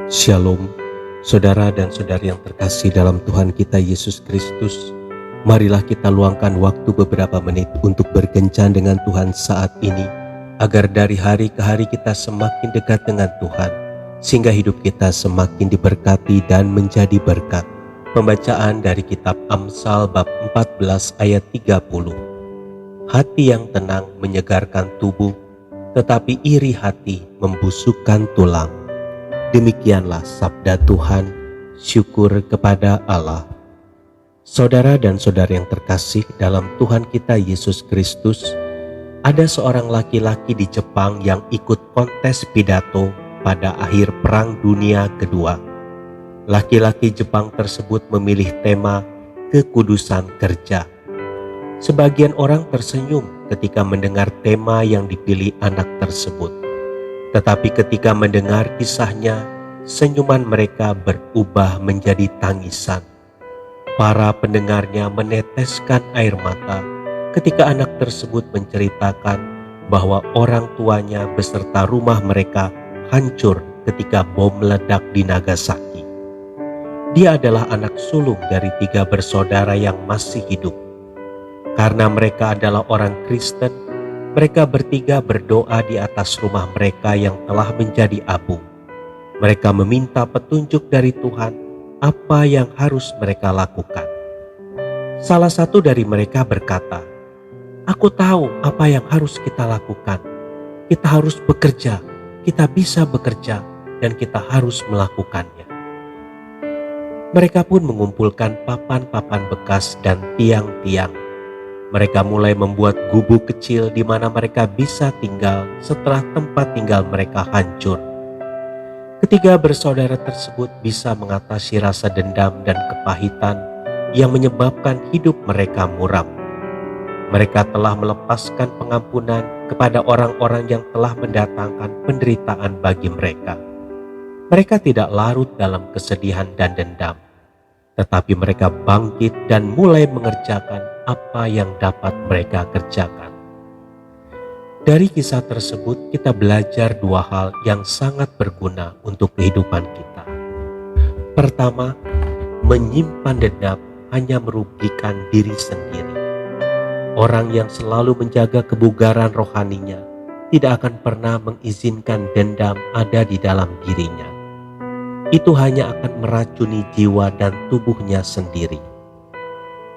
Shalom, saudara dan saudari yang terkasih dalam Tuhan kita Yesus Kristus. Marilah kita luangkan waktu beberapa menit untuk berkencan dengan Tuhan saat ini, agar dari hari ke hari kita semakin dekat dengan Tuhan, sehingga hidup kita semakin diberkati dan menjadi berkat. Pembacaan dari kitab Amsal bab 14 ayat 30. Hati yang tenang menyegarkan tubuh, tetapi iri hati membusukkan tulang. Demikianlah sabda Tuhan, syukur kepada Allah. Saudara dan saudari yang terkasih dalam Tuhan kita Yesus Kristus, ada seorang laki-laki di Jepang yang ikut kontes pidato pada akhir Perang Dunia Kedua. Laki-laki Jepang tersebut memilih tema kekudusan kerja. Sebagian orang tersenyum ketika mendengar tema yang dipilih anak tersebut. Tetapi ketika mendengar kisahnya, senyuman mereka berubah menjadi tangisan. Para pendengarnya meneteskan air mata ketika anak tersebut menceritakan bahwa orang tuanya beserta rumah mereka hancur ketika bom meledak di Nagasaki. Dia adalah anak sulung dari 3 bersaudara yang masih hidup. Karena mereka adalah orang Kristen, mereka bertiga berdoa di atas rumah mereka yang telah menjadi abu. Mereka meminta petunjuk dari Tuhan apa yang harus mereka lakukan. Salah satu dari mereka berkata, "Aku tahu apa yang harus kita lakukan. Kita harus bekerja, kita bisa bekerja, dan kita harus melakukannya." Mereka pun mengumpulkan papan-papan bekas dan tiang-tiang. Mereka mulai membuat gubuk kecil di mana mereka bisa tinggal setelah tempat tinggal mereka hancur. Ketiga bersaudara tersebut bisa mengatasi rasa dendam dan kepahitan yang menyebabkan hidup mereka muram. Mereka telah melepaskan pengampunan kepada orang-orang yang telah mendatangkan penderitaan bagi mereka. Mereka tidak larut dalam kesedihan dan dendam, tetapi mereka bangkit dan mulai mengerjakan apa yang dapat mereka kerjakan. Dari kisah tersebut kita belajar 2 hal yang sangat berguna untuk kehidupan kita. Pertama, menyimpan dendam hanya merugikan diri sendiri. Orang yang selalu menjaga kebugaran rohaninya tidak akan pernah mengizinkan dendam ada di dalam dirinya. Itu hanya akan meracuni jiwa dan tubuhnya sendiri.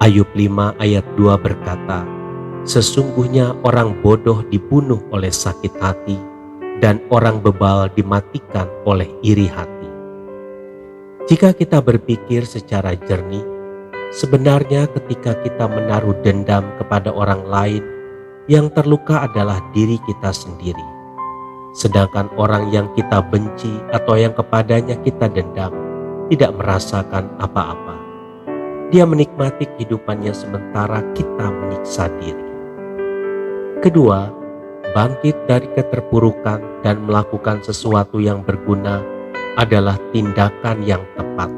Ayub 5 ayat 2 berkata, "Sesungguhnya orang bodoh dibunuh oleh sakit hati, dan orang bebal dimatikan oleh iri hati." Jika kita berpikir secara jernih, sebenarnya ketika kita menaruh dendam kepada orang lain, yang terluka adalah diri kita sendiri. Sedangkan orang yang kita benci atau yang kepadanya kita dendam tidak merasakan apa-apa. Dia menikmati kehidupannya sementara kita menyiksa diri. Kedua, bangkit dari keterpurukan dan melakukan sesuatu yang berguna adalah tindakan yang tepat.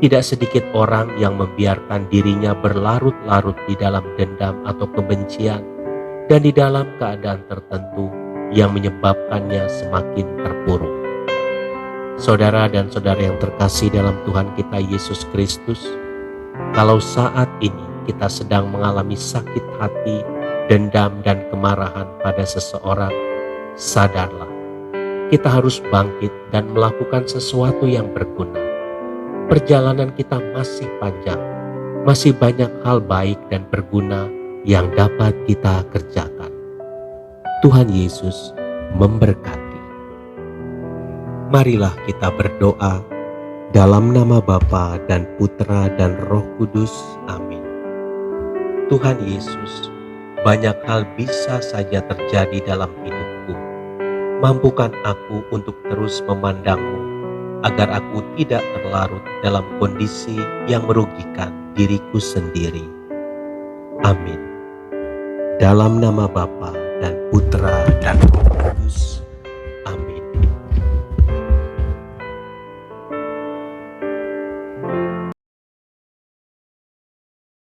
Tidak sedikit orang yang membiarkan dirinya berlarut-larut di dalam dendam atau kebencian dan di dalam keadaan tertentu yang menyebabkannya semakin terpuruk. Saudara dan saudari yang terkasih dalam Tuhan kita Yesus Kristus, kalau saat ini kita sedang mengalami sakit hati, dendam dan kemarahan pada seseorang, sadarlah, kita harus bangkit dan melakukan sesuatu yang berguna. Perjalanan kita masih panjang, masih banyak hal baik dan berguna yang dapat kita kerjakan. Tuhan Yesus memberkati. Marilah kita berdoa. Dalam nama Bapa dan Putra dan Roh Kudus. Amin. Tuhan Yesus, banyak hal bisa saja terjadi dalam hidupku. Mampukan aku untuk terus memandang-Mu, agar aku tidak terlarut dalam kondisi yang merugikan diriku sendiri. Amin. Dalam nama Bapa dan Putra